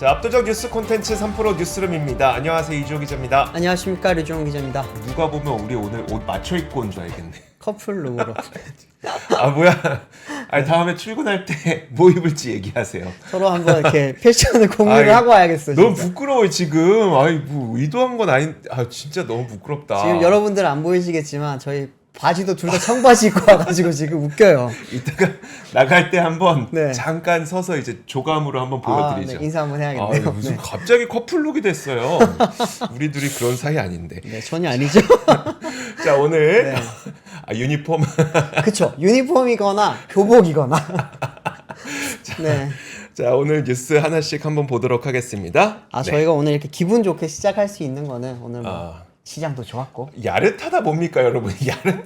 자, 압도적 뉴스 콘텐츠 3프로 뉴스룸입니다. 안녕하세요, 이주호 기자입니다. 안녕하십니까, 류종훈 기자입니다. 누가 보면 우리 오늘 옷 맞춰 입고 온 줄 알겠네. 커플룩으로. 아 뭐야? 아니 다음에 출근할 때 뭐 입을지 얘기하세요. 서로 한번 이렇게 패션을 공유를 하고 와야겠어. 너무 진짜. 부끄러워 지금. 아이 뭐 의도한 건 아닌. 아 진짜 너무 부끄럽다. 지금 여러분들 안 보이시겠지만 저희 바지도 둘 다 청바지 입고 와가지고 지금 웃겨요. 이따가 나갈 때 한번 네. 잠깐 서서 이제 조감으로 한번 보여드리죠. 네, 인사 한번 해야겠네요. 아, 무슨 네. 갑자기 커플룩이 됐어요. 우리 둘이 그런 사이 아닌데. 네, 전혀 아니죠. 자 오늘 네. 아, 유니폼. 그쵸. 유니폼이거나 교복이거나. 네. 자 오늘 뉴스 하나씩 한번 보도록 하겠습니다. 아, 네. 저희가 오늘 이렇게 기분 좋게 시작할 수 있는 거는 오늘 뭐 아. 시장도 좋았고. 야릇하다 뭡니까 여러분? 야릇은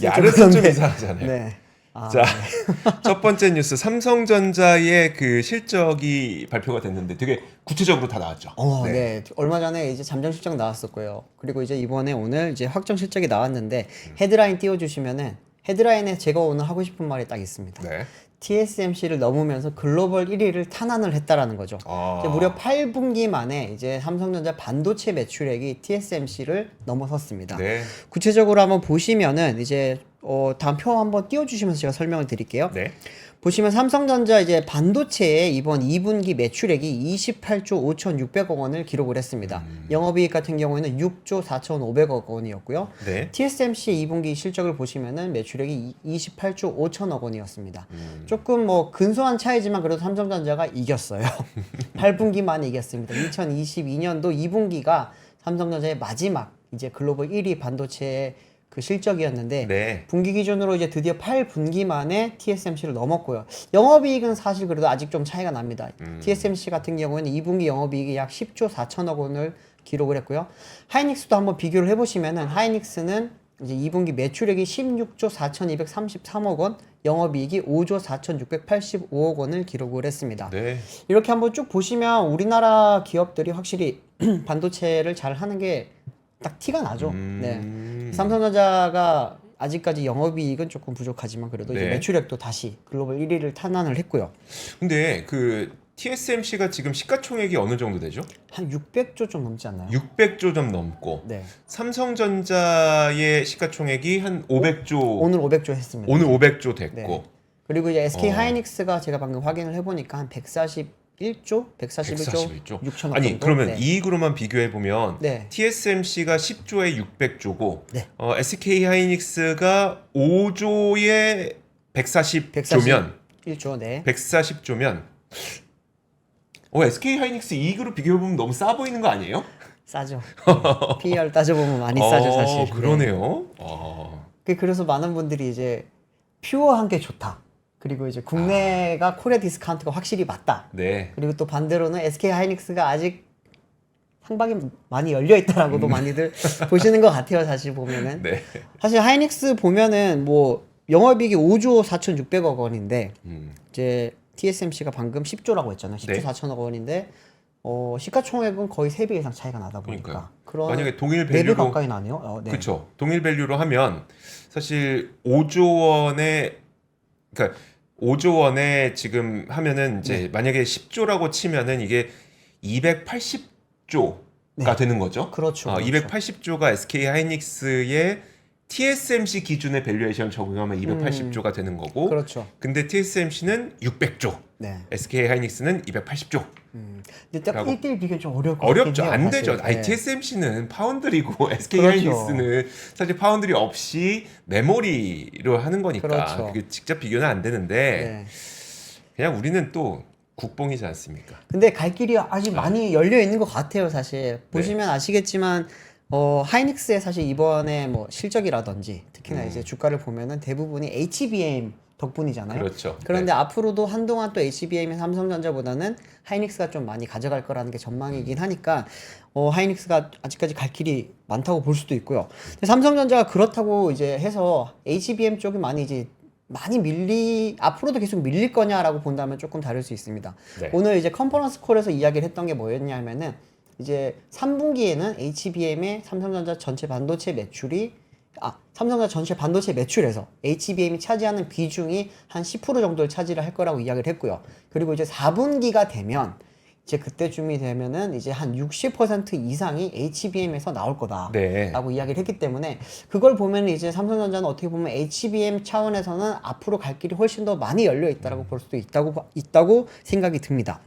야릇은 좀 그런데. 이상하잖아요. 네. 아, 자, 네. 첫 번째 뉴스 삼성전자의 그 실적이 발표가 됐는데 되게 구체적으로 다 나왔죠. 네. 얼마 전에 이제 잠정 실적 나왔었고요. 그리고 이제 이번에 오늘 이제 확정 실적이 나왔는데 헤드라인 띄워주시면은 헤드라인에 제가 오늘 하고 싶은 말이 딱 있습니다. 네. TSMC를 넘으면서 글로벌 1위를 탄환을 했다라는 거죠. 아. 이제 무려 8분기 만에 이제 삼성전자 반도체 매출액이 TSMC를 넘어섰습니다. 네. 구체적으로 구체적으로 한번 보시면은 이제 다음 표 한번 띄워주시면서 제가 설명을 드릴게요. 네. 보시면 삼성전자 이제 반도체의 이번 2분기 매출액이 28조 5,600억 원을 기록을 했습니다. 영업이익 같은 경우에는 6조 4,500억 원이었고요. 네. TSMC 2분기 실적을 보시면은 매출액이 28조 5천억 원이었습니다. 조금 뭐 근소한 차이지만 그래도 삼성전자가 이겼어요. 8분기만 이겼습니다. 2022년도 2분기가 삼성전자의 마지막 이제 글로벌 1위 반도체 그 실적이었는데 네. 분기 기준으로 이제 드디어 8분기 만에 TSMC를 넘었고요. 영업이익은 사실 그래도 아직 좀 차이가 납니다. TSMC 같은 경우에는 2분기 영업이익이 약 10조 4천억 원을 기록을 했고요. 하이닉스도 한번 비교를 해보시면은 하이닉스는 이제 2분기 매출액이 16조 4,233억 원, 영업이익이 5조 4,685억 원을 기록을 했습니다. 네. 이렇게 한번 쭉 보시면 우리나라 기업들이 확실히 반도체를 잘 하는 게 딱 티가 나죠. 네. 삼성전자가 아직까지 영업이익은 조금 부족하지만 그래도 이제 네. 매출액도 다시 글로벌 1위를 탄환을 했고요. 근데 그 TSMC가 지금 시가총액이 어느 정도 되죠? 한 600조 좀 넘지 않나요? 600조 좀 넘고 네. 삼성전자의 시가총액이 한 500조. 오늘 500조 했습니다. 오늘 500조 됐고. 네. 그리고 이제 SK 하이닉스가 제가 방금 확인을 해보니까 한 141조 141조. 6천억 아니 정도? 그러면 네. 이익으로만 비교해 보면 네. TSMC가 10조에 600조고 네. SK 하이닉스가 5조에 140조면 1조 네. 140조면 SK 하이닉스 이익으로 비교해 보면 너무 싸 보이는 거 아니에요? 싸죠. PER 따져보면 많이 싸죠 사실. 네. 그러네요. 그래서 많은 분들이 이제 퓨어한 게 좋다. 그리고 이제 국내가 코리아 디스카운트가 확실히 맞다. 네. 그리고 또 반대로는 SK 하이닉스가 아직 상방이 많이 열려 있다라고도 많이들 보시는 것 같아요. 사실 보면은. 네. 사실 하이닉스 보면은 뭐 영업이익이 5조 4,600억 원인데 이제 TSMC가 방금 10조라고 했잖아요. 10조 네. 4천억 원인데 시가총액은 거의 3배 이상 차이가 나다 보니까 그러니까요. 그런 만약에 동일 4배 밸류로 가까이 나네요. 네. 그렇죠. 동일 밸류로 하면 사실 5조 원의 그러니까 5조 원에 지금 하면은 이제 만약에 10조라고 치면은 이게 280조가 네. 되는 거죠. 그렇죠. 280조가 SK 하이닉스의 TSMC 기준의 밸류에이션 적용하면 280조가 되는 거고. 그렇죠. 근데 TSMC는 600조. 네. SK 하이닉스는 280조. 근데 딱 라고. 1대1 비교 좀 어렵고 어렵죠. 안 되죠. 네. TSMC는 파운드리고 SK 그렇죠. 하이닉스는 사실 파운드리 없이 메모리로 하는 거니까 그렇죠. 그게 직접 비교는 안 되는데 네. 그냥 우리는 또 국뽕이지 않습니까? 근데 갈 길이 아직 많이 열려 있는 것 같아요, 사실. 네. 보시면 아시겠지만 하이닉스의 사실 이번에 뭐 실적이라든지 특히나 이제 주가를 보면은 대부분이 HBM 덕분이잖아요. 그렇죠. 그런데 앞으로도 한동안 또 HBM이 삼성전자보다는 하이닉스가 좀 많이 가져갈 거라는 게 전망이긴 하니까 하이닉스가 아직까지 갈 길이 많다고 볼 수도 있고요. 근데 삼성전자가 그렇다고 이제 해서 HBM 쪽이 많이 앞으로도 계속 밀릴 거냐라고 본다면 조금 다를 수 있습니다. 네. 오늘 이제 컨퍼런스 콜에서 이야기를 했던 게 뭐였냐면은 이제 3분기에는 HBM의 삼성전자 전체 반도체 매출이 삼성전자 전체 반도체 매출에서 HBM이 차지하는 비중이 한 10% 정도를 차지를 할 거라고 이야기를 했고요. 그리고 이제 4분기가 되면 이제 그때쯤이 되면은 이제 한 60% 이상이 HBM에서 나올 거다. 네. 라고 이야기를 했기 때문에 그걸 보면 이제 삼성전자는 어떻게 보면 HBM 차원에서는 앞으로 갈 길이 훨씬 더 많이 열려 있다라고 볼 수도 있다고 생각이 듭니다.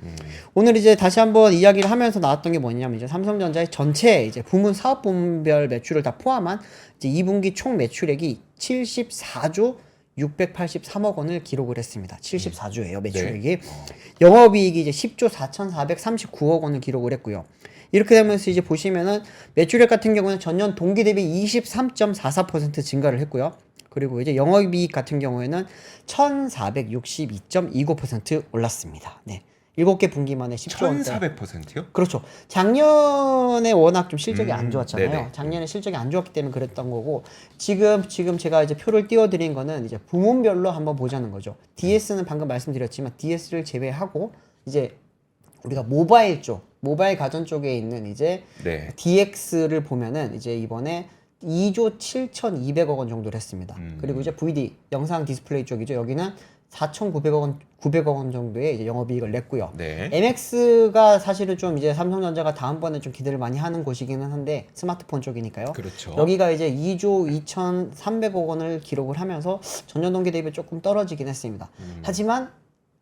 오늘 이제 다시 한번 이야기를 하면서 나왔던 게 뭐냐면 이제 삼성전자의 전체 이제 부문 사업 부문별 매출을 다 포함한 이제 2분기 총 매출액이 74조 683억 원을 기록을 했습니다. 74조예요, 매출액이. 영업이익이 이제 10조 4,439억 원을 기록을 했고요. 이렇게 되면서 이제 보시면은 매출액 같은 경우는 전년 동기 대비 23.44% 증가를 했고요. 그리고 이제 영업이익 같은 경우에는 1,462.29% 올랐습니다. 네. 7개 분기 만에 10조 원대. 1,400%요? 그렇죠. 작년에 워낙 좀 실적이 안 좋았잖아요. 네네. 작년에 실적이 안 좋았기 때문에 그랬던 거고 지금 제가 이제 표를 띄워드린 거는 이제 부문별로 한번 보자는 거죠. DS는 방금 말씀드렸지만 DS를 제외하고 이제 우리가 모바일 가전 쪽에 있는 이제 네. DX를 보면은 이제 이번에 2조 7,200억 원 정도를 했습니다. 그리고 이제 VD 영상 디스플레이 쪽이죠. 여기는 4,900억 원 정도의 이제 영업이익을 냈고요. 네. MX가 사실은 좀 이제 삼성전자가 다음번에 좀 기대를 많이 하는 곳이기는 한데 스마트폰 쪽이니까요. 그렇죠. 여기가 이제 2조 2,300억 원을 기록을 하면서 전년 동기 대비 조금 떨어지긴 했습니다. 하지만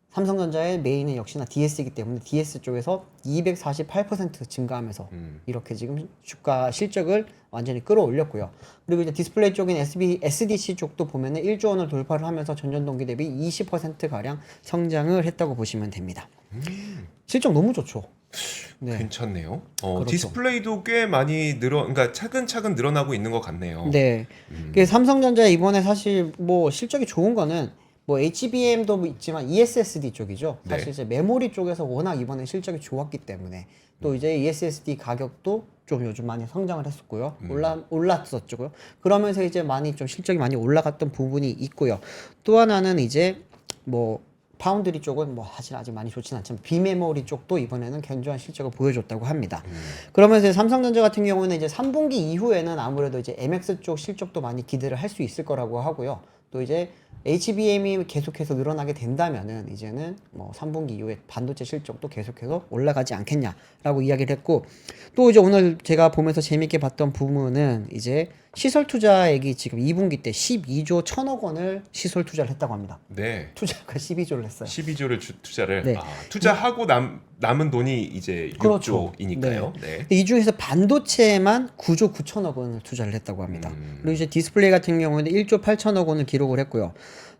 삼성전자의 메인은 역시나 DS이기 때문에 DS 쪽에서 248% 증가하면서 이렇게 지금 주가 실적을 완전히 끌어올렸고요. 그리고 이제 디스플레이 쪽인 SDC 쪽도 보면은 1조 원을 돌파를 하면서 전년 동기 대비 20% 가량 성장을 했다고 보시면 됩니다. 실적 너무 좋죠. 네. 괜찮네요. 그렇죠. 디스플레이도 꽤 많이 그러니까 차근차근 늘어나고 있는 것 같네요. 네. 삼성전자 이번에 사실 뭐 실적이 좋은 거는 뭐 HBM도 있지만 ESSD 쪽이죠. 사실 네. 이제 메모리 쪽에서 워낙 이번에 실적이 좋았기 때문에 또 이제 ESSD 가격도 좀 요즘 많이 성장을 했었고요. 올랐었죠. 그러면서 이제 많이 좀 실적이 많이 올라갔던 부분이 있고요. 또 하나는 이제 뭐 파운드리 쪽은 뭐 사실 아직 많이 좋지는 않지만 비메모리 쪽도 이번에는 견조한 실적을 보여줬다고 합니다. 그러면서 삼성전자 같은 경우는 이제 3분기 이후에는 아무래도 이제 MX 쪽 실적도 많이 기대를 할 수 있을 거라고 하고요. 또 이제 HBM이 계속해서 늘어나게 된다면은 이제는 뭐 3분기 이후에 반도체 실적도 계속해서 올라가지 않겠냐라고 이야기를 했고 또 이제 오늘 제가 보면서 재밌게 봤던 부분은 이제 시설 투자액이 지금 2분기 때 12조 1,000억 원을 시설 투자를 했다고 합니다. 네. 투자가 12조를 했어요. 12조를 투자를 네. 투자하고 남은 돈이 이제 그렇죠. 6조이니까요. 네. 근데 이 중에서 반도체만 9조 9천억 원을 투자를 했다고 합니다. 그리고 이제 디스플레이 같은 경우에는 1조 8천억 원을 기록을 했고요.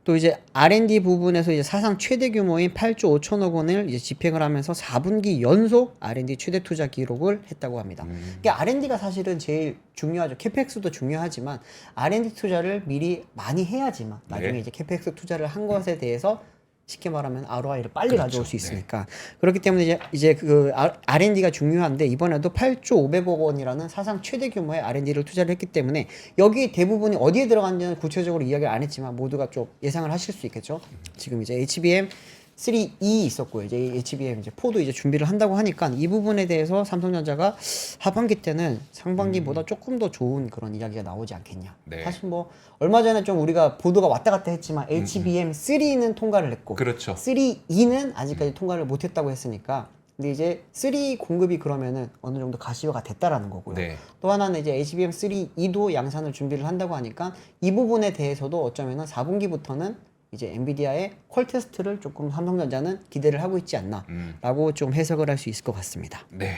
또 이제 R&D 부분에서 이제 사상 최대 규모인 8조 5천억 원을 이제 집행을 하면서 4분기 연속 R&D 최대 투자 기록을 했다고 합니다. 이게 R&D가 사실은 제일 중요하죠. 캐펙스도 중요하지만 R&D 투자를 미리 많이 해야지만 나중에 네. 이제 캐펙스 투자를 한 것에 대해서 쉽게 말하면 ROI를 빨리 그렇죠. 가져올 수 있으니까 그렇기 때문에 이제 그 R&D가 중요한데 이번에도 8조 500억 원이라는 사상 최대 규모의 R&D를 투자를 했기 때문에 여기 대부분이 어디에 들어갔는지는 구체적으로 이야기를 안 했지만 모두가 좀 예상을 하실 수 있겠죠. 지금 이제 HBM 3E 있었고요. 이제 HBM 이제 4도 이제 준비를 한다고 하니까 이 부분에 대해서 삼성전자가 하반기 때는 상반기보다 조금 더 좋은 그런 이야기가 나오지 않겠냐. 네. 사실 뭐 얼마 전에 좀 우리가 보도가 왔다 갔다 했지만 HBM 3는 통과를 했고 그렇죠. 3E는 아직까지 통과를 못했다고 했으니까 근데 이제 3 공급이 그러면은 어느 정도 가시화가 됐다라는 거고요. 네. 또 하나는 이제 HBM 3E도 양산을 준비를 한다고 하니까 이 부분에 대해서도 어쩌면은 4분기부터는 이제 엔비디아의 퀄 테스트를 조금 삼성전자는 기대를 하고 있지 않나라고 좀 해석을 할 수 있을 것 같습니다. 네.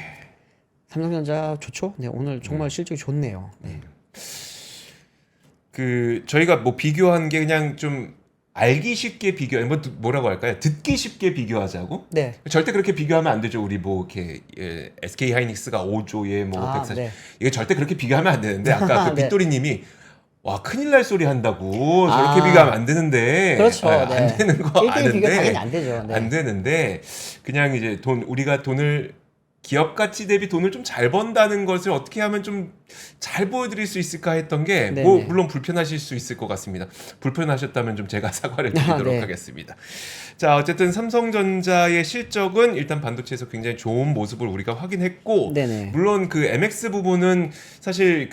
삼성전자 좋죠? 네, 오늘 정말 실적이 좋네요. 네. 저희가 뭐 비교한 게 그냥 좀 알기 쉽게 뭐라고 할까요? 듣기 쉽게 비교하자고? 네. 절대 그렇게 비교하면 안 되죠. 우리 뭐 이렇게 SK 하이닉스가 5조에 뭐 140. 네. 이게 절대 그렇게 비교하면 안 되는데 아까 그 네. 빗돌이님이 와 큰일 날 소리 한다고 저렇게 비교하면 안 되는데 그렇죠. 안 네. 되는 거 1대1 비교 아는데 당연히 안 되죠. 네. 안 되는데 그냥 이제 우리가 돈을 기업 가치 대비 돈을 좀 잘 번다는 것을 어떻게 하면 좀 잘 보여드릴 수 있을까 했던 게 뭐 네네. 물론 불편하실 수 있을 것 같습니다. 불편하셨다면 좀 제가 사과를 드리도록 네. 하겠습니다. 자 어쨌든 삼성전자의 실적은 일단 반도체에서 굉장히 좋은 모습을 우리가 확인했고 네네. 물론 그 MX 부분은 사실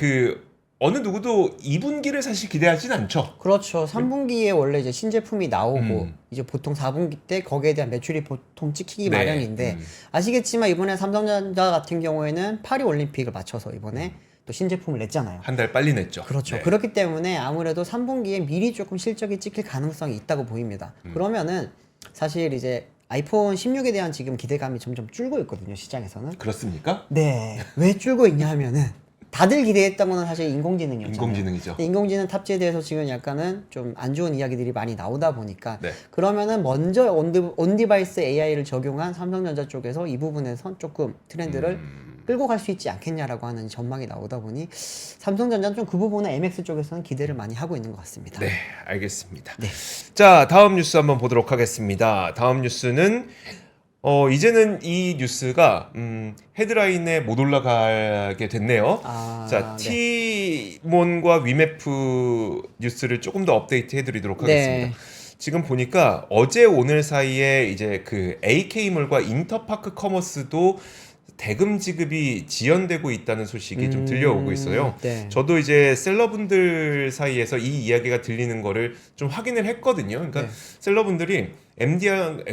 어느 누구도 2분기를 사실 기대하진 않죠. 그렇죠. 3분기에 원래 이제 신제품이 나오고 이제 보통 4분기 때 거기에 대한 매출이 보통 찍히기 네. 마련인데 아시겠지만 이번에 삼성전자 같은 경우에는 파리 올림픽을 맞춰서 이번에 또 신제품을 냈잖아요. 한 달 빨리 냈죠. 그렇죠. 네. 그렇기 때문에 아무래도 3분기에 미리 조금 실적이 찍힐 가능성이 있다고 보입니다. 그러면은 사실 이제 아이폰 16에 대한 지금 기대감이 점점 줄고 있거든요, 시장에서는. 그렇습니까? 네. 왜 줄고 있냐 하면은 다들 기대했던 거는 사실 인공지능이었잖아요. 인공지능이죠. 근데 인공지능 탑재에 대해서 지금 약간은 좀 안 좋은 이야기들이 많이 나오다 보니까 네. 그러면은 먼저 온디바이스 AI를 적용한 삼성전자 쪽에서 이 부분에선 조금 트렌드를 끌고 갈 수 있지 않겠냐라고 하는 전망이 나오다 보니 삼성전자는 좀 그 부분은 MX 쪽에서는 기대를 많이 하고 있는 것 같습니다. 네, 알겠습니다. 네. 자, 다음 뉴스 한번 보도록 하겠습니다. 다음 뉴스는 이제는 이 뉴스가 헤드라인에 못 올라가게 됐네요. 자, 네. 티몬과 위메프 뉴스를 조금 더 업데이트 해드리도록 네. 하겠습니다. 지금 보니까 어제 오늘 사이에 이제 그 AK몰과 인터파크 커머스도 대금 지급이 지연되고 있다는 소식이 좀 들려오고 있어요. 네. 저도 이제 셀러분들 사이에서 이 이야기가 들리는 거를 좀 확인을 했거든요. 그러니까 네. 셀러분들이 MD랑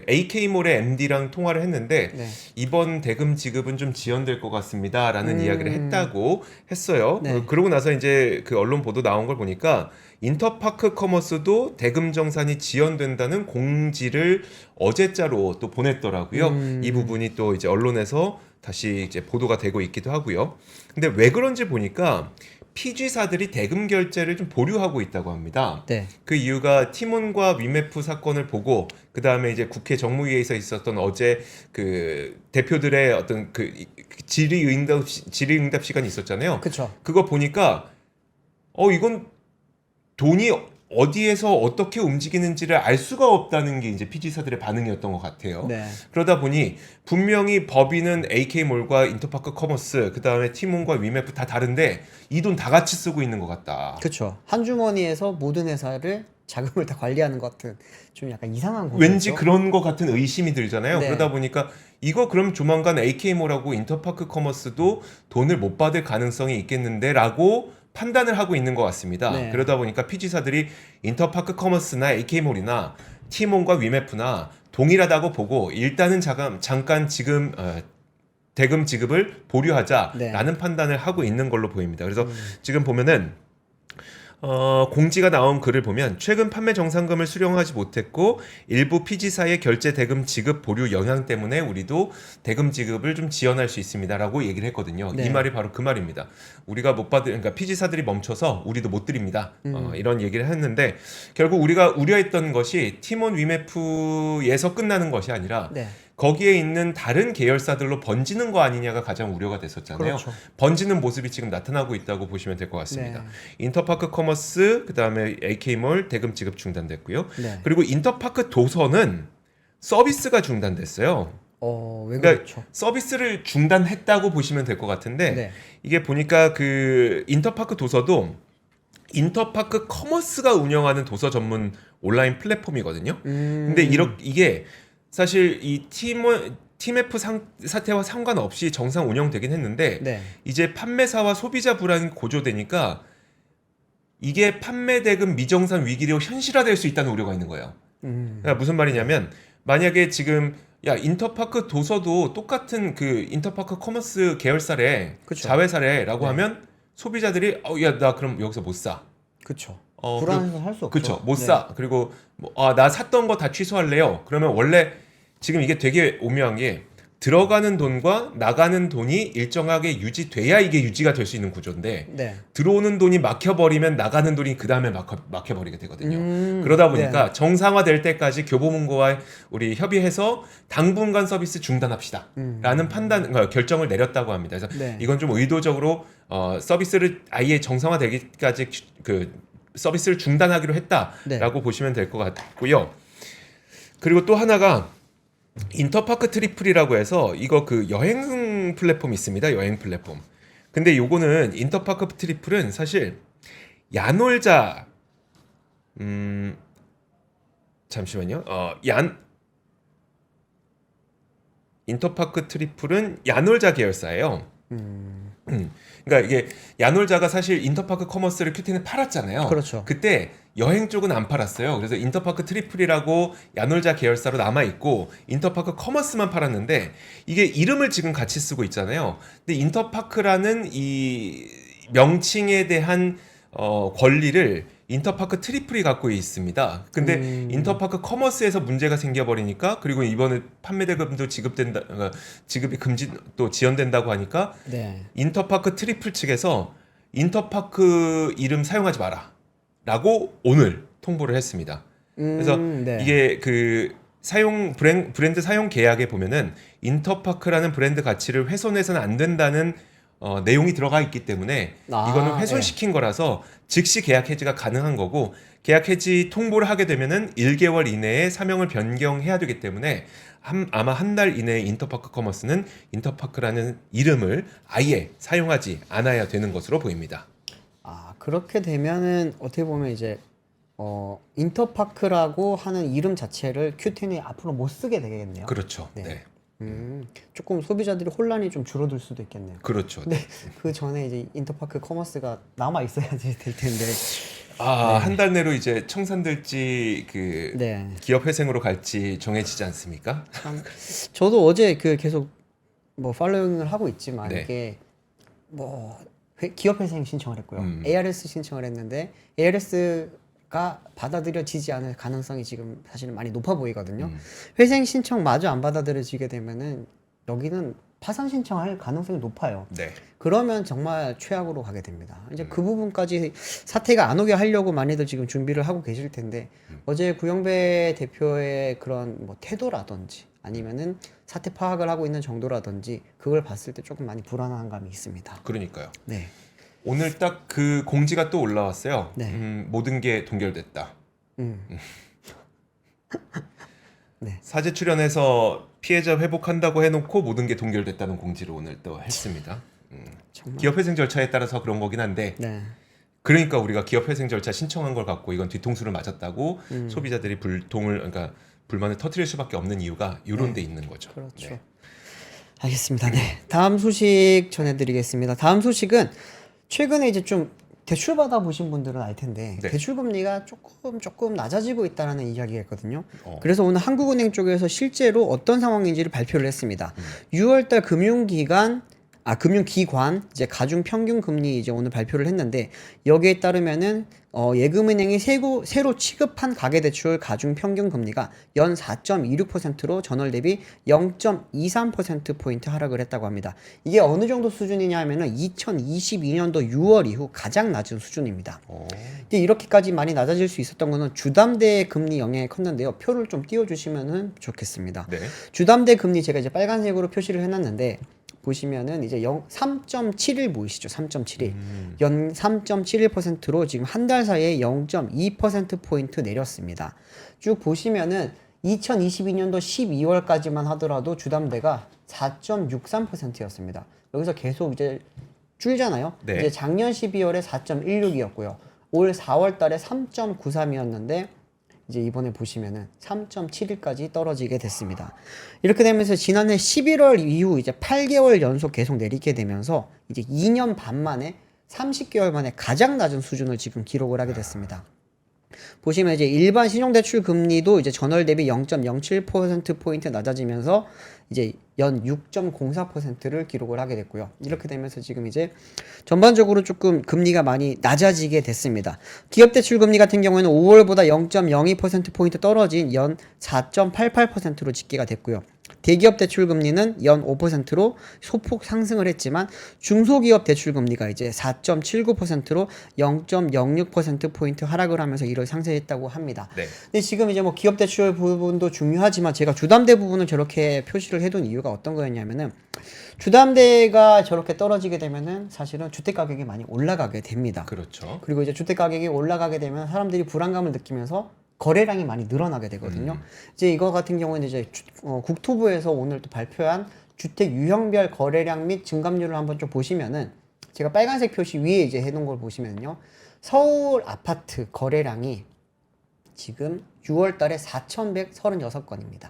AK몰의 MD랑 통화를 했는데 네. 이번 대금 지급은 좀 지연될 것 같습니다라는 이야기를 했다고 했어요. 네. 그러고 나서 이제 그 언론 보도 나온 걸 보니까 인터파크 커머스도 대금 정산이 지연된다는 공지를 어제자로 또 보냈더라고요. 이 부분이 또 이제 언론에서 다시 이제 보도가 되고 있기도 하고요. 근데 왜 그런지 보니까 PG사들이 대금 결제를 좀 보류하고 있다고 합니다. 네. 그 이유가 티몬과 위메프 사건을 보고 그 다음에 이제 국회 정무위에서 있었던 어제 그 대표들의 어떤 그 질의응답 시간이 있었잖아요. 그렇죠. 그거 보니까 이건 돈이 어디에서 어떻게 움직이는지를 알 수가 없다는 게 이제 PG사들의 반응이었던 것 같아요. 네. 그러다 보니 분명히 법인은 AK몰과 인터파크 커머스, 그 다음에 티몬과 위메프 다 다른데 이 돈 다 같이 쓰고 있는 것 같다. 그렇죠. 한 주머니에서 모든 회사를 자금을 다 관리하는 것 같은 좀 약간 이상한 구조죠. 왠지 그런 것 같은 의심이 들잖아요. 네. 그러다 보니까 이거 그럼 조만간 AK몰하고 인터파크 커머스도 돈을 못 받을 가능성이 있겠는데라고 판단을 하고 있는 것 같습니다. 네. 그러다 보니까 PG사들이 인터파크 커머스나 AK몰이나 티몬과 위메프나 동일하다고 보고 일단은 잠깐 지금 대금 지급을 보류하자라는 판단을 하고 있는 걸로 보입니다. 그래서 지금 보면은 공지가 나온 글을 보면 최근 판매 정산금을 수령하지 못했고 일부 PG사의 결제 대금 지급 보류 영향 때문에 우리도 대금 지급을 좀 지연할 수 있습니다라고 얘기를 했거든요. 네. 이 말이 바로 그 말입니다. 우리가 못 받을 그러니까 PG사들이 멈춰서 우리도 못 드립니다. 이런 얘기를 했는데 결국 우리가 우려했던 것이 티몬 위메프에서 끝나는 것이 아니라 네. 거기에 있는 다른 계열사들로 번지는 거 아니냐가 가장 우려가 됐었잖아요. 그렇죠. 번지는 모습이 지금 나타나고 있다고 보시면 될 것 같습니다. 네. 인터파크 커머스, 그다음에 AK몰 대금 지급 중단됐고요. 네. 그리고 인터파크 도서는 서비스가 중단됐어요. 왜 그러니까 그렇죠? 서비스를 중단했다고 보시면 될 것 같은데 네. 이게 보니까 그 인터파크 도서도 인터파크 커머스가 운영하는 도서 전문 온라인 플랫폼이거든요. 근데 이게 사실 이 TMF 사태와 상관없이 정상 운영되긴 했는데 네. 이제 판매사와 소비자 불안이 고조되니까 이게 판매 대금 미정산 위기로 현실화될 수 있다는 우려가 있는 거예요. 그러니까 무슨 말이냐면 만약에 지금 인터파크 도서도 똑같은 그 인터파크 커머스 계열사래 그쵸. 자회사래라고 네. 하면 소비자들이 나 그럼 여기서 못 사. 그렇죠. 어, 불안해서 할 수 없죠. 그렇죠. 못 네. 사. 그리고 나 샀던 거 다 취소할래요. 그러면 원래 지금 이게 되게 오묘한 게 들어가는 돈과 나가는 돈이 일정하게 유지돼야 이게 유지가 될 수 있는 구조인데 네. 들어오는 돈이 막혀버리면 나가는 돈이 그 다음에 막혀버리게 되거든요. 그러다 보니까 정상화될 때까지 교보문고와 우리 협의해서 당분간 서비스 중단합시다. 라는 결정을 내렸다고 합니다. 그래서 네. 이건 좀 의도적으로 서비스를 아예 정상화되기까지 그 서비스를 중단하기로 했다라고 네. 보시면 될 것 같고요. 그리고 또 하나가 인터파크 트리플이라고 해서 이거 그 여행 플랫폼이 있습니다. 여행 플랫폼. 근데 요거는 인터파크 트리플은 사실 야놀자 잠시만요. 인터파크 트리플은 야놀자 계열사예요. 그러니까 이게 야놀자가 사실 인터파크 커머스를 큐티는 팔았잖아요. 그렇죠. 그때 여행 쪽은 안 팔았어요. 그래서 인터파크 트리플이라고 야놀자 계열사로 남아 있고 인터파크 커머스만 팔았는데 이게 이름을 지금 같이 쓰고 있잖아요. 근데 인터파크라는 이 명칭에 대한 권리를 인터파크 트리플이 갖고 있습니다. 근데 인터파크 커머스에서 문제가 생겨버리니까 그리고 이번에 판매 대금도 지급이 금지 또 지연된다고 하니까 네. 인터파크 트리플 측에서 인터파크 이름 사용하지 마라라고 오늘 통보를 했습니다. 그래서 네. 이게 그 브랜드 사용 계약에 보면은 인터파크라는 브랜드 가치를 훼손해서는 안 된다는 내용이 들어가 있기 때문에 이거는 훼손시킨 거라서 즉시 계약 해지가 가능한 거고 계약 해지 통보를 하게 되면은 1개월 이내에 사명을 변경해야 되기 때문에 아마 한 달 이내에 인터파크 커머스는 인터파크라는 이름을 아예 사용하지 않아야 되는 것으로 보입니다. 그렇게 되면은 어떻게 보면 이제 인터파크라고 하는 이름 자체를 큐텐이 앞으로 못 쓰게 되겠네요. 그렇죠. 네. 네. 조금 소비자들이 혼란이 좀 줄어들 수도 있겠네요. 그렇죠. 근데 그 전에 이제 인터파크 커머스가 남아 있어야지 될 텐데. 한 달 내로 이제 청산될지 그 네. 기업 회생으로 갈지 정해지지 않습니까? 참 저도 어제 그 계속 뭐 팔로잉을 하고 있지만 네. 이게 뭐 기업 회생 신청을 했고요. ARS 신청을 했는데 ARS가 받아들여지지 않을 가능성이 지금 사실은 많이 높아 보이거든요. 회생 신청마저 안 받아들여지게 되면은 여기는 파산 신청할 가능성이 높아요. 네. 그러면 정말 최악으로 가게 됩니다. 이제 그 부분까지 사태가 안 오게 하려고 많이들 지금 준비를 하고 계실 텐데 어제 구영배 대표의 그런 뭐 태도라든지 아니면은 사태 파악을 하고 있는 정도라든지 그걸 봤을 때 조금 많이 불안한 감이 있습니다. 그러니까요. 네. 오늘 딱 그 공지가 또 올라왔어요. 네. 모든 게 동결됐다. 네. 사제 출연해서 피해자 회복한다고 해놓고 모든 게 동결됐다는 공지를 오늘 또 했습니다. 정말. 기업 회생 절차에 따라서 그런 거긴 한데 네. 그러니까 우리가 기업 회생 절차 신청한 걸 갖고 이건 뒤통수를 맞았다고 소비자들이 그러니까 불만을 터뜨릴 수밖에 없는 이유가 이런 데 있는 거죠. 그렇죠. 네. 알겠습니다. 네. 다음 소식 전해드리겠습니다. 다음 소식은 최근에 이제 좀 대출 받아 보신 분들은 알 텐데 네. 대출 금리가 조금 낮아지고 있다라는 이야기가 있거든요. 어. 그래서 오늘 한국은행 쪽에서 실제로 어떤 상황인지를 발표를 했습니다. 6월달 금융기관 이제 가중 평균 금리 이제 오늘 발표를 했는데 여기에 따르면은 예금은행이 새로 취급한 가계대출 가중 평균 금리가 연 4.26%로 전월 대비 0.23% 포인트 하락을 했다고 합니다. 이게 어느 정도 수준이냐 하면은 2022년도 6월 이후 가장 낮은 수준입니다. 근데 이렇게까지 많이 낮아질 수 있었던 거는 주담대 금리 영향이 컸는데요. 표를 좀 띄워주시면 좋겠습니다. 네. 주담대 금리 제가 이제 빨간색으로 표시를 해놨는데 보시면은 이제 3.71 보이시죠? 3.71. 연 3.71%로 지금 한 달 사이에 0.2%포인트 내렸습니다. 쭉 보시면은 2022년도 12월까지만 하더라도 주담대가 4.63%였습니다. 여기서 계속 이제 줄잖아요. 네. 이제 작년 12월에 4.16이었고요. 올 4월 달에 3.93이었는데 이제 이번에 보시면은 3.71까지 떨어지게 됐습니다. 이렇게 되면서 지난해 11월 이후 이제 8개월 연속 계속 내리게 되면서 이제 2년 반 만에 30개월 만에 가장 낮은 수준을 지금 기록을 하게 됐습니다. 보시면 이제 일반 신용대출 금리도 이제 전월 대비 0.07%포인트 낮아지면서 이제 연 6.04%를 기록을 하게 됐고요. 이렇게 되면서 지금 이제 전반적으로 조금 금리가 많이 낮아지게 됐습니다. 기업대출 금리 같은 경우에는 5월보다 0.02%포인트 떨어진 연 4.88%로 집계가 됐고요. 대기업 대출 금리는 연 5%로 소폭 상승을 했지만 중소기업 대출 금리가 이제 4.79%로 0.06%포인트 하락을 하면서 이를 상쇄했다고 합니다. 네. 근데 지금 이제 뭐 기업 대출 부분도 중요하지만 제가 주담대 부분을 저렇게 표시를 해둔 이유가 어떤 거였냐면은 주담대가 저렇게 떨어지게 되면은 사실은 주택 가격이 많이 올라가게 됩니다. 그렇죠. 그리고 이제 주택 가격이 올라가게 되면 사람들이 불안감을 느끼면서 거래량이 많이 늘어나게 되거든요. 이제 이거 같은 경우는 이제 국토부에서 오늘 또 발표한 주택 유형별 거래량 및 증감률을 한번 좀 보시면은 제가 빨간색 표시 위에 이제 해놓은 걸 보시면요. 서울 아파트 거래량이 지금 6월 달에 4,136건입니다.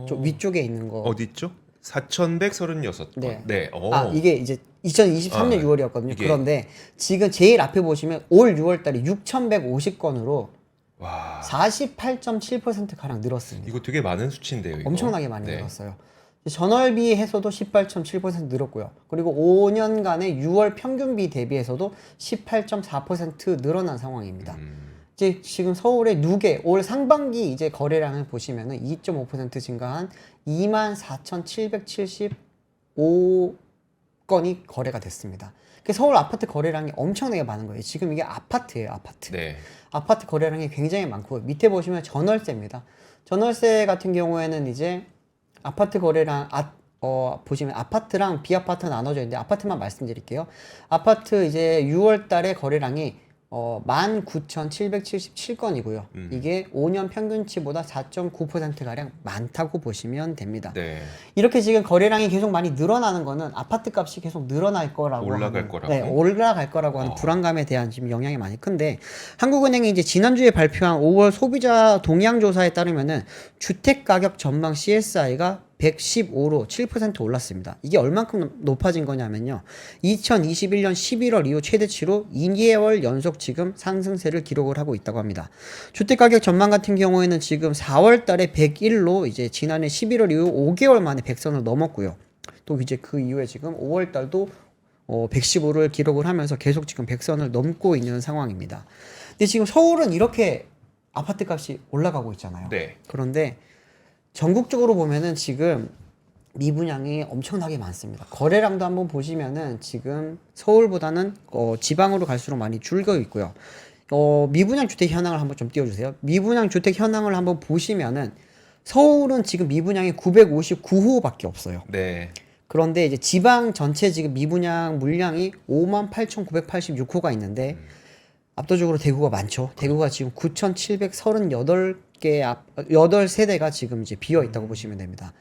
좀 위쪽에 있는 거. 어디 있죠? 4,136건. 네. 네. 이게 이제 2023년 6월이었거든요. 이게- 그런데 지금 제일 앞에 보시면 올 6월 달에 6,150건으로 와. 48.7% 가량 늘었습니다. 이거 되게 많은 수치인데요. 이거. 엄청나게 많이 네. 늘었어요. 전월비에서도 18.7% 늘었고요. 그리고 5년간의 6월 평균비 대비해서도 18.4% 늘어난 상황입니다. 이제 지금 서울의 누계 올 상반기 이제 거래량을 보시면은 2.5% 증가한 24,775건이 거래가 됐습니다. 그 서울 아파트 거래량이 엄청나게 많은 거예요. 지금 이게 아파트예요, 아파트. 네. 아파트 거래량이 굉장히 많고 밑에 보시면 전월세입니다. 전월세 같은 경우에는 이제 아파트 거래량 보시면 아파트랑 비아파트 나눠져 있는데 아파트만 말씀드릴게요. 아파트 이제 6월 달에 거래량이 19,777건이고요. 이게 5년 평균치보다 4.9% 가량 많다고 보시면 됩니다. 네. 이렇게 지금 거래량이 계속 많이 늘어나는 거는 아파트 값이 계속 늘어날 거라고 올라갈 하는, 거라고? 네, 올라갈 거라고 하는 불안감에 대한 지금 영향이 많이 큰데 한국은행이 이제 지난주에 발표한 5월 소비자 동향 조사에 따르면은 주택 가격 전망 CSI가 115로 7% 올랐습니다. 이게 얼만큼 높아진 거냐면요. 2021년 11월 이후 최대치로 2개월 연속 지금 상승세를 기록을 하고 있다고 합니다. 주택가격 전망 같은 경우에는 지금 4월 달에 101로 이제 지난해 11월 이후 5개월 만에 100선을 넘었고요. 또 이제 그 이후에 지금 5월 달도 115를 기록을 하면서 계속 지금 100선을 넘고 있는 상황입니다. 근데 지금 서울은 이렇게 아파트 값이 올라가고 있잖아요. 네. 그런데 전국적으로 보면은 지금 미분양이 엄청나게 많습니다. 거래량도 한번 보시면은 지금 서울보다는 지방으로 갈수록 많이 줄고 있고요. 미분양 주택 현황을 한번 좀 띄워주세요. 미분양 주택 현황을 한번 보시면은 서울은 지금 미분양이 959호밖에 없어요. 네. 그런데 이제 지방 전체 지금 미분양 물량이 58,986호가 있는데 압도적으로 대구가 많죠. 대구가 지금 9,738개 8세대가 지금 이제 비어 있다고 보시면 됩니다.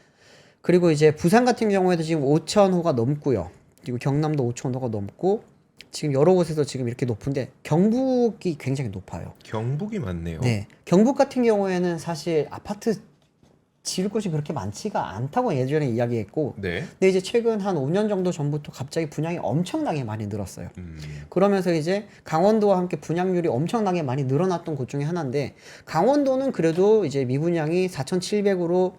그리고 이제 부산 같은 경우에도 지금 5,000호가 넘고요. 그리고 경남도 5,000호가 넘고 지금 여러 곳에서 지금 이렇게 높은데 경북이 굉장히 높아요. 경북이 많네요. 네. 경북 같은 경우에는 사실 아파트 지을 곳이 그렇게 많지가 않다고 예전에 이야기했고 네. 근데 이제 최근 한 5년 정도 전부터 갑자기 분양이 엄청나게 많이 늘었어요. 그러면서 이제 강원도와 함께 분양률이 엄청나게 많이 늘어났던 곳 중에 하나인데 강원도는 그래도 이제 미분양이 4,700으로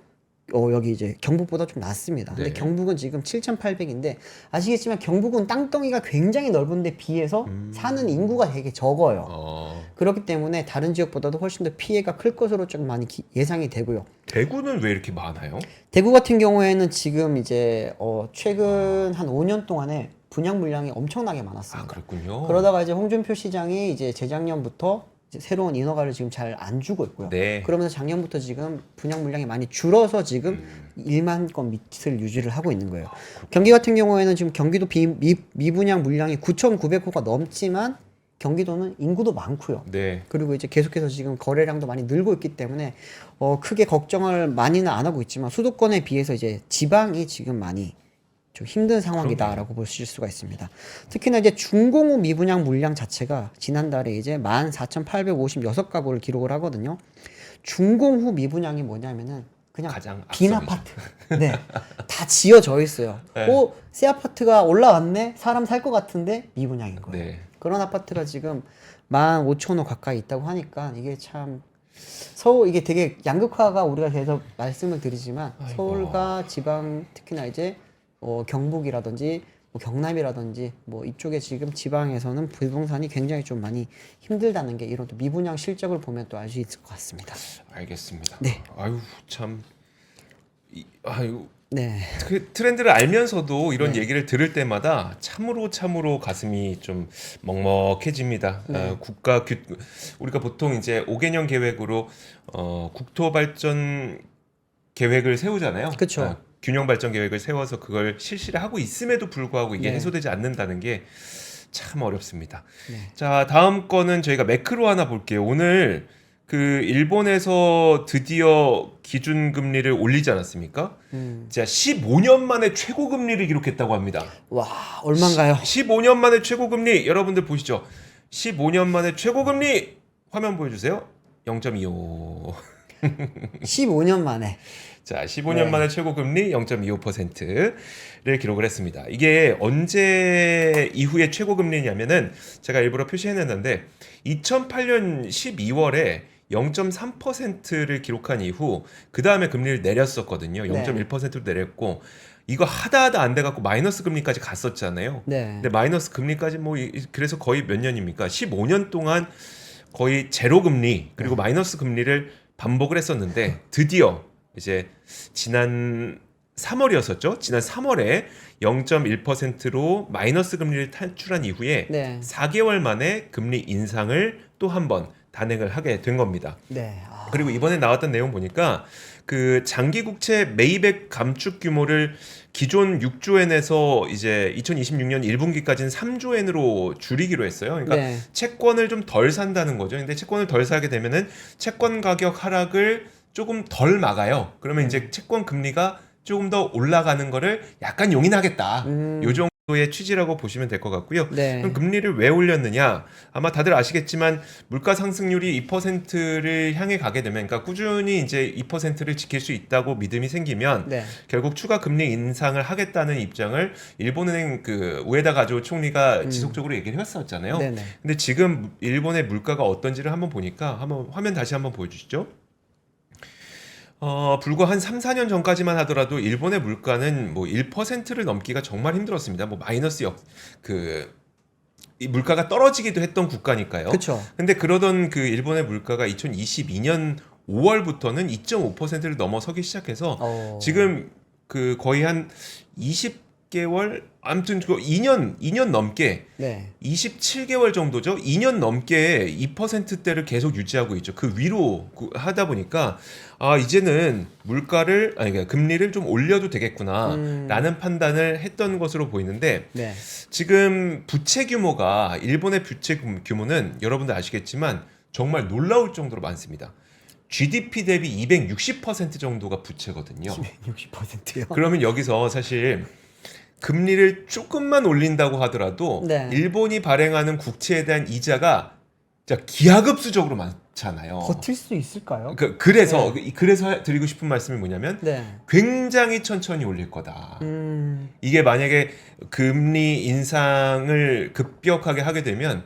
여기 이제 경북보다 좀 낮습니다. 근데 네. 경북은 지금 7,800인데 아시겠지만 경북은 땅덩이가 굉장히 넓은데 비해서 사는 인구가 되게 적어요. 그렇기 때문에 다른 지역보다도 훨씬 더 피해가 클 것으로 좀 많이 예상이 되고요. 대구는 왜 이렇게 많아요? 대구 같은 경우에는 지금 이제 최근 한 5년 동안에 분양 물량이 엄청나게 많았습니다. 그렇군요. 그러다가 이제 홍준표 시장이 이제 재작년부터 이제 새로운 인허가를 지금 잘 안 주고 있고요. 네. 그러면서 작년부터 지금 분양 물량이 많이 줄어서 지금 1만 건 밑을 유지를 하고 있는 거예요. 경기 같은 경우에는 지금 경기도 미분양 물량이 9,900호가 넘지만 경기도는 인구도 많고요. 네. 그리고 이제 계속해서 지금 거래량도 많이 늘고 있기 때문에 크게 걱정을 많이는 안 하고 있지만 수도권에 비해서 이제 지방이 지금 많이 좀 힘든 상황이다라고 보실 수가 있습니다. 특히나 이제 중공업 미분양 물량 자체가 지난달에 이제 14,856가구를 기록을 하거든요. 중공후 미분양이 뭐냐면은 그냥 가장 빈 앞서죠. 아파트. 네. 다 지어져 있어요. 네. 새 아파트가 올라왔네? 사람 살 것 같은데 미분양인 거예요. 네. 그런 아파트가 지금 15,000호 가까이 있다고 하니까 이게 참 서울 이게 되게 양극화가 우리가 계속 말씀을 드리지만 아이고. 서울과 지방 특히나 이제 경북이라든지 경남이라든지 이쪽에 지금 지방에서는 부동산이 굉장히 좀 많이 힘들다는 게 이런 또 미분양 실적을 보면 또 알 수 있을 것 같습니다. 알겠습니다. 네. 아유 참. 아유. 네. 그 트렌드를 알면서도 이런 얘기를 들을 때마다 참으로 가슴이 좀 먹먹해집니다. 네. 우리가 보통 이제 5개년 계획으로 국토 발전 계획을 세우잖아요. 그쵸. 균형 발전 계획을 세워서 그걸 실시를 하고 있음에도 불구하고 이게 네. 해소되지 않는다는 게 참 어렵습니다. 네. 자, 다음 거는 저희가 매크로 하나 볼게요. 오늘 그 일본에서 드디어 기준금리를 올리지 않았습니까? 자, 15년 만에 최고금리를 기록했다고 합니다. 와, 얼마인가요? 15년 만에 최고금리 여러분들 보시죠. 15년 만에 최고금리 화면 보여주세요. 0.25. 15년 만에. 자, 15년 만에 최고 금리 0.25%를 기록을 했습니다. 이게 언제 이후에 최고 금리냐면은 제가 일부러 표시해놨는데 2008년 12월에 0.3%를 기록한 이후 그 다음에 금리를 내렸었거든요. 0.1%로 내렸고 이거 하다 안 돼갖고 마이너스 금리까지 갔었잖아요. 네. 근데 마이너스 금리까지 그래서 거의 몇 년입니까? 15년 동안 거의 제로 금리 그리고 마이너스 금리를 반복을 했었는데 드디어 이제 지난 3월이었었죠. 지난 3월에 0.1%로 마이너스 금리를 탈출한 이후에 네. 4개월 만에 금리 인상을 또 한 번 단행을 하게 된 겁니다. 네. 그리고 이번에 나왔던 내용 보니까 그 장기 국채 매입액 감축 규모를 기존 6조엔에서 이제 2026년 1분기까지는 3조엔으로 줄이기로 했어요. 그러니까 네. 채권을 좀 덜 산다는 거죠. 근데 채권을 덜 사게 되면은 채권 가격 하락을 조금 덜 막아요. 그러면 이제 채권 금리가 조금 더 올라가는 거를 약간 용인하겠다. 요 정도의 취지라고 보시면 될 것 같고요. 네. 그럼 금리를 왜 올렸느냐? 아마 다들 아시겠지만 물가 상승률이 2%를 향해 가게 되면, 그러니까 꾸준히 이제 2%를 지킬 수 있다고 믿음이 생기면 네. 결국 추가 금리 인상을 하겠다는 입장을 일본은행 그 우에다 가조 총리가 지속적으로 얘기를 했었잖아요. 네네. 근데 지금 일본의 물가가 어떤지를 한번 보니까 한번 화면 다시 한번 보여주시죠. 불과 한 3, 4년 전까지만 하더라도 일본의 물가는 뭐 1%를 넘기가 정말 힘들었습니다. 뭐 마이너스 이 물가가 떨어지기도 했던 국가니까요. 그렇죠. 근데 그러던 그 일본의 물가가 2022년 5월부터는 2.5%를 넘어서기 시작해서 지금 그 거의 한 20개월 아무튼 그 2년 넘게 네. 27개월 정도죠. 2년 넘게 2%대를 계속 유지하고 있죠. 그 위로 하다 보니까 이제는 그러니까 금리를 좀 올려도 되겠구나라는 판단을 했던 것으로 보이는데 네. 지금 부채 규모가 일본의 부채 규모는 여러분들 아시겠지만 정말 놀라울 정도로 많습니다. GDP 대비 260% 정도가 부채거든요. 260%요. 그러면 여기서 사실 금리를 조금만 올린다고 하더라도 네. 일본이 발행하는 국채에 대한 이자가 진짜 기하급수적으로 많잖아요. 버틸 수 있을까요? 그래서 드리고 싶은 말씀이 뭐냐면 네. 굉장히 천천히 올릴 거다. 이게 만약에 금리 인상을 급격하게 하게 되면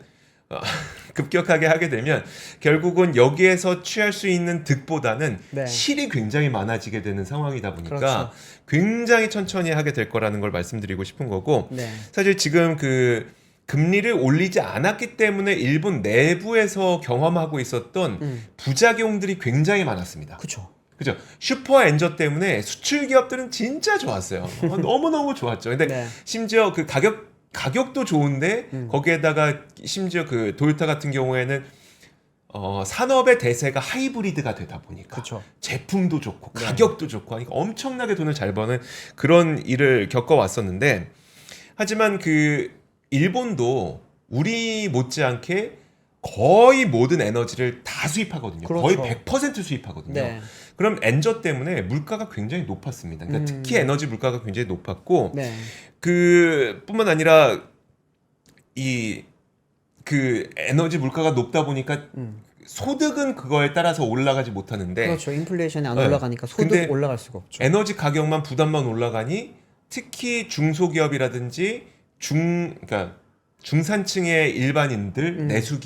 결국은 여기에서 취할 수 있는 득보다는 네. 실이 굉장히 많아지게 되는 상황이다 보니까 그렇죠. 굉장히 천천히 하게 될 거라는 걸 말씀드리고 싶은 거고 네. 사실 지금 그 금리를 올리지 않았기 때문에 일본 내부에서 경험하고 있었던 부작용들이 굉장히 많았습니다. 그렇죠. 그죠? 슈퍼엔저 때문에 수출 기업들은 진짜 좋았어요. 너무너무 좋았죠. 근데 네. 심지어 그 가격도 좋은데 거기에다가 심지어 그 도요타 같은 경우에는 산업의 대세가 하이브리드가 되다 보니까 그쵸. 제품도 좋고 가격도 좋고 하니까 엄청나게 돈을 잘 버는 그런 일을 겪어왔었는데 하지만 그 일본도 우리 못지않게 거의 모든 에너지를 다 수입하거든요. 그렇죠. 거의 100% 수입하거든요. 네. 그럼 엔저 때문에 물가가 굉장히 높았습니다. 그러니까 특히 에너지 물가가 굉장히 높았고 네. 그뿐만 아니라 그 에너지 물가가 높다 보니까 소득은 그거에 따라서 올라가지 못하는데 그렇죠. 인플레이션이 안 네. 올라가니까 소득 근데 올라갈 수가 없죠. 에너지 가격만 부담만 올라가니 특히 중소기업이라든지 그러니까 중산층의 일반인들, 내수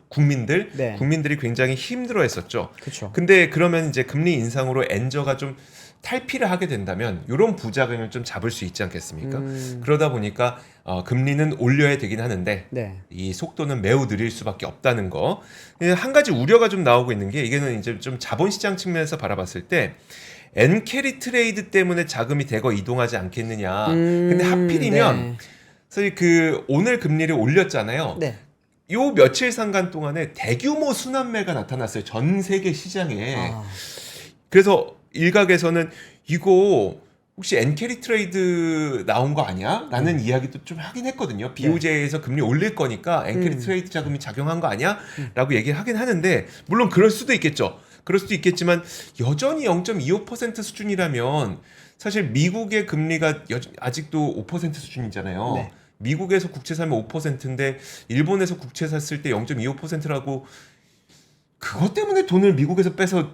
국민들, 네. 국민들이 굉장히 힘들어했었죠. 그렇죠. 근데 그러면 이제 금리 인상으로 엔저가 좀 탈피를 하게 된다면 이런 부작용을 좀 잡을 수 있지 않겠습니까? 그러다 보니까 금리는 올려야 되긴 하는데 네. 이 속도는 매우 느릴 수밖에 없다는 거. 한 가지 우려가 좀 나오고 있는 게 이게는 이제 좀 자본시장 측면에서 바라봤을 때 엔캐리 트레이드 때문에 자금이 대거 이동하지 않겠느냐. 근데 하필이면 네. 사실 그 오늘 금리를 올렸잖아요. 네. 요 며칠 상간 동안에 대규모 순환매가 나타났어요. 전 세계 시장에. 그래서 일각에서는 이거 혹시 엔캐리 트레이드 나온 거 아니야? 라는 이야기도 좀 하긴 했거든요. BOJ에서 금리 올릴 거니까 엔캐리 트레이드 자금이 작용한 거 아니야? 라고 얘기를 하긴 하는데 물론 그럴 수도 있겠죠. 그럴 수도 있겠지만 여전히 0.25% 수준이라면 사실 미국의 금리가 아직도 5% 수준이잖아요. 네. 미국에서 국채 사면 5%인데 일본에서 국채 샀을 때 0.25%라고 그것 때문에 돈을 미국에서 빼서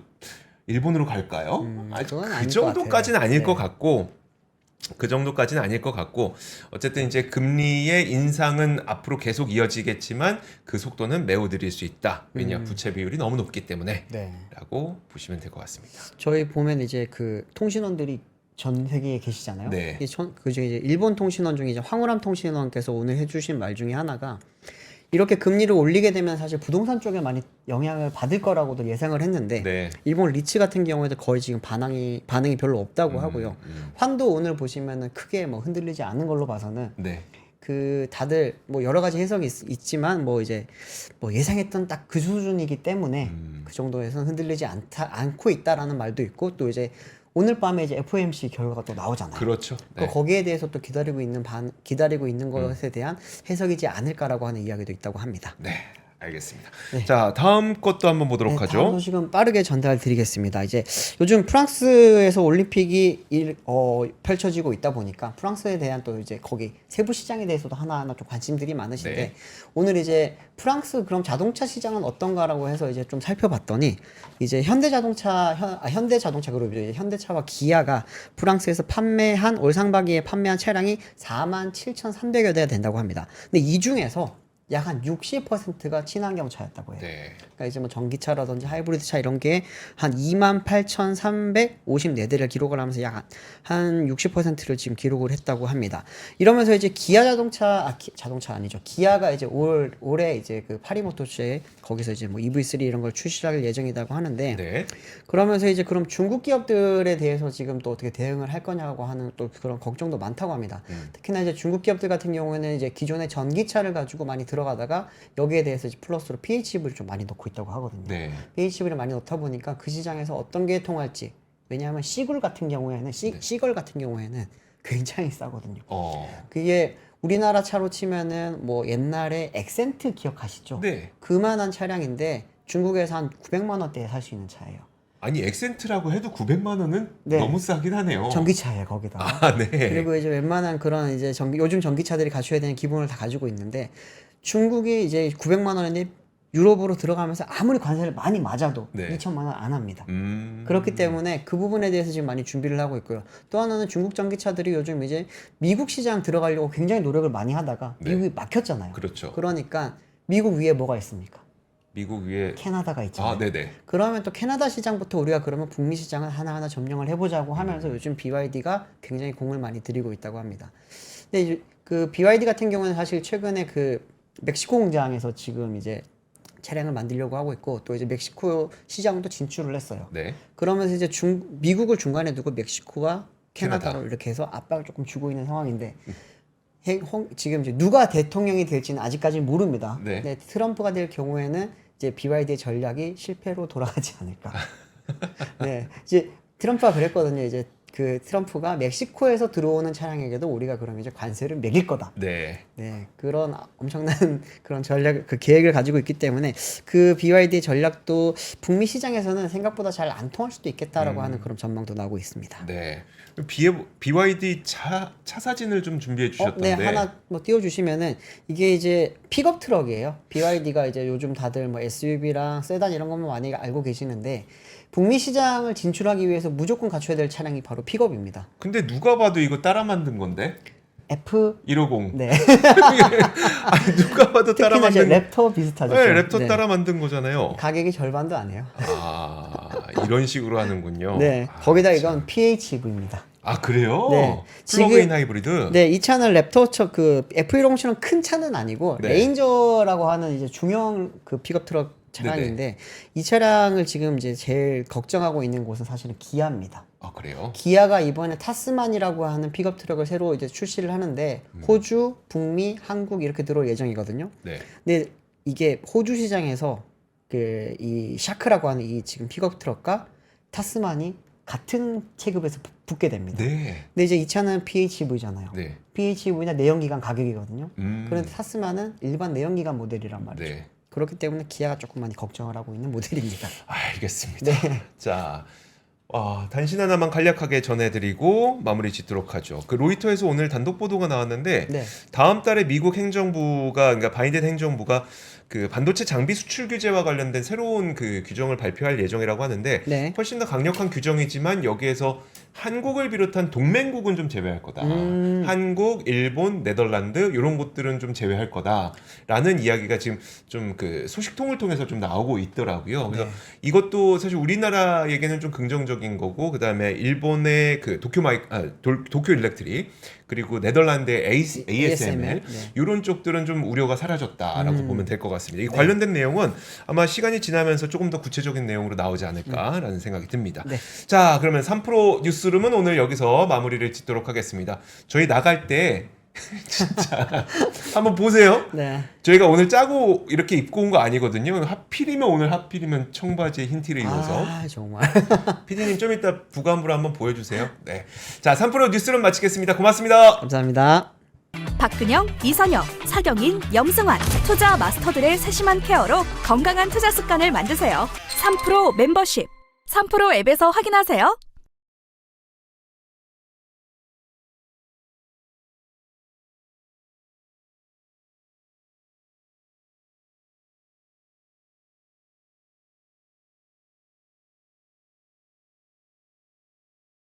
일본으로 갈까요? 그건 그 아닐 것 정도까지는 같아요. 아닐 네. 것 같고 그 정도까지는 아닐 것 같고 어쨌든 이제 금리의 인상은 앞으로 계속 이어지겠지만 그 속도는 매우 느릴 수 있다. 왜냐 부채 비율이 너무 높기 때문에 네. 라고 보시면 될 것 같습니다. 저희 보면 이제 그 통신원들이 전 세계에 계시잖아요. 네. 그중에 이제 일본 통신원 중에 이제 황우람 통신원께서 오늘 해주신 말 중에 하나가 이렇게 금리를 올리게 되면 사실 부동산 쪽에 많이 영향을 받을 거라고도 예상을 했는데 네. 일본 리츠 같은 경우에도 거의 지금 반응이 별로 없다고 하고요. 환도 오늘 보시면은 크게 뭐 흔들리지 않은 걸로 봐서는 네. 그 다들 뭐 여러 가지 해석이 있지만 뭐 이제 뭐 예상했던 딱 그 수준이기 때문에 그 정도에서는 흔들리지 않고 있다라는 말도 있고 또 이제 오늘 밤에 이제 FOMC 결과가 또 나오잖아요. 그렇죠. 네. 거기에 대해서 또 기다리고 있는 것에 대한 해석이지 않을까라고 하는 이야기도 있다고 합니다. 네. 알겠습니다. 자, 다음 것도 한번 보도록 네, 하죠. 다음 소식은 빠르게 전달드리겠습니다. 이제 요즘 프랑스에서 올림픽이 펼쳐지고 있다 보니까 프랑스에 대한 또 이제 거기 세부 시장에 대해서도 하나하나 좀 관심들이 많으신데 네. 오늘 이제 프랑스 그럼 자동차 시장은 어떤가라고 해서 이제 좀 살펴봤더니 이제 현대자동차 그룹이죠. 이제 현대차와 기아가 프랑스에서 올 상반기에 판매한 차량이 47,300여 대가 된다고 합니다. 근데 이 중에서 약 한 60%가 친환경 차였다고 해요. 네. 그러니까 이제 뭐 전기차라든지 하이브리드 차 이런 게 한 28,354대를 기록을 하면서 약 한 60%를 지금 기록을 했다고 합니다. 이러면서 이제 기아 자동차 아니죠. 기아가 이제 올해 이제 그 파리모터스에 거기서 이제 뭐 EV3 이런 걸 출시할 예정이라고 하는데 네. 그러면서 이제 그럼 중국 기업들에 대해서 지금 또 어떻게 대응을 할 거냐고 하는 또 그런 걱정도 많다고 합니다. 특히나 이제 중국 기업들 같은 경우에는 이제 기존의 전기차를 가지고 많이 들어가다가 여기에 대해서 이제 플러스로 PHEV를 좀 많이 넣고 있다고 하거든요. 네. PHEV를 많이 넣다 보니까 그 시장에서 어떤 게 통할지 왜냐하면 시걸 같은 경우에는 굉장히 싸거든요. 그게 우리나라 차로 치면은 뭐 옛날에 엑센트 기억하시죠? 네. 그만한 차량인데 중국에서 한 900만 원대에 살 수 있는 차예요. 아니 엑센트라고 해도 900만 원은 네. 너무 싸긴 하네요. 전기차예요, 거기다. 아, 네. 그리고 이제 웬만한 그런 이제 요즘 전기차들이 갖춰야 되는 기본을 다 가지고 있는데 중국이 이제 900만 원인데 유럽으로 들어가면서 아무리 관세를 많이 맞아도 네. 2천만 원 안 합니다. 그렇기 때문에 그 부분에 대해서 지금 많이 준비를 하고 있고요. 또 하나는 중국 전기차들이 요즘 이제 미국 시장 들어가려고 굉장히 노력을 많이 하다가 네. 미국이 막혔잖아요. 그렇죠. 그러니까 미국 위에 뭐가 있습니까? 미국 위에 캐나다가 있잖아요. 아, 네네. 그러면 또 캐나다 시장부터 우리가 그러면 북미 시장을 하나하나 점령을 해보자고 하면서 요즘 BYD가 굉장히 공을 많이 들이고 있다고 합니다. 근데 이제 그 BYD 같은 경우는 사실 최근에 그 멕시코 공장에서 지금 이제 차량을 만들려고 하고 있고 또 이제 멕시코 시장도 진출을 했어요. 네. 그러면서 이제 미국을 중간에 두고 멕시코와 캐나다로 캐나다. 이렇게 해서 압박을 조금 주고 있는 상황인데 지금 이제 누가 대통령이 될지는 아직까지는 모릅니다. 네. 근데 트럼프가 될 경우에는 이제 BYD의 전략이 실패로 돌아가지 않을까. 네, 이제 트럼프가 그랬거든요. 이제 그 트럼프가 멕시코에서 들어오는 차량에게도 우리가 그럼 이제 관세를 매길 거다. 네. 네, 그런 엄청난 그런 그 계획을 가지고 있기 때문에 그 BYD의 전략도 북미 시장에서는 생각보다 잘 안 통할 수도 있겠다라고 하는 그런 전망도 나오고 있습니다. 네. BYD 차 사진을 좀 준비해 주셨던데. 네, 하나 뭐 띄워주시면은 이게 이제 픽업 트럭이에요. BYD가 이제 요즘 다들 뭐 SUV랑 세단 이런 것만 많이 알고 계시는데 북미 시장을 진출하기 위해서 무조건 갖춰야 될 차량이 바로 픽업입니다. 근데 누가 봐도 이거 따라 만든 건데. F 150. 네. 아니, 누가 봐도 따라 특히나 이제 만든. 랩터 비슷하죠. 네, 좀. 랩터 네. 따라 만든 거잖아요. 가격이 절반도 안 해요. 아, 이런 식으로 하는군요. 네, 아, 거기다 참. 이건 PHEV입니다. 아, 그래요? 네. 플러그인 지금- 하이브리드. 네, 이 차는 그 F150처럼 큰 차는 아니고 네. 레인저라고 하는 이제 중형 그 픽업 트럭 차량인데 이 차량을 지금 이제 제일 걱정하고 있는 곳은 사실은 기아입니다. 아, 그래요? 기아가 이번에 타스만이라고 하는 픽업 트럭을 새로 이제 출시를 하는데 호주, 북미, 한국 이렇게 들어올 예정이거든요. 네. 근데 이게 호주 시장에서 그 이 샤크라고 하는 이 지금 픽업 트럭과 타스만이 같은 체급에서 붙게 됩니다. 네. 근데 이제 이 차는 PHEV잖아요. 네. PHEV나 내연기관 가격이거든요. 음. 그런데 타스만은 일반 내연기관 모델이란 말이죠. 네. 그렇기 때문에 기아가 조금 많이 걱정을 하고 있는 모델입니다. 알겠습니다. 네. 자, 단신 하나만 간략하게 전해드리고 마무리 짓도록 하죠. 그 로이터에서 오늘 단독 보도가 나왔는데 네. 다음 달에 미국 행정부가 그러니까 바이든 행정부가 그 반도체 장비 수출 규제와 관련된 새로운 그 규정을 발표할 예정이라고 하는데 네. 훨씬 더 강력한 규정이지만 여기에서 한국을 비롯한 동맹국은 좀 제외할 거다. 한국, 일본, 네덜란드 이런 곳들은 좀 제외할 거다라는 이야기가 지금 좀 그 소식통을 통해서 좀 나오고 있더라고요. 그래서 네. 이것도 사실 우리나라에게는 좀 긍정적인 거고 그다음에 일본의 그 도쿄 일렉트릭 그리고 네덜란드의 ASML 네. 이런 쪽들은 좀 우려가 사라졌다라고 보면 될 것 같습니다. 이 관련된 내용은 아마 시간이 지나면서 조금 더 구체적인 내용으로 나오지 않을까라는 생각이 듭니다. 네. 자, 그러면 3프로 뉴스룸은 오늘 여기서 마무리를 짓도록 하겠습니다. 저희 나갈 때 진짜 한번 보세요. 네. 저희가 오늘 짜고 이렇게 입고 온 거 아니거든요. 하필이면 청바지에 흰 티를 입어서. 아, 정말. 피디님 좀 이따 부감으로 한번 보여주세요. 네. 자, 3프로 뉴스룸 마치겠습니다. 고맙습니다. 감사합니다. 박근영, 이선영, 사경인, 염승환 투자 마스터들의 세심한 케어로 건강한 투자 습관을 만드세요. 3프로 멤버십 3프로 앱에서 확인하세요.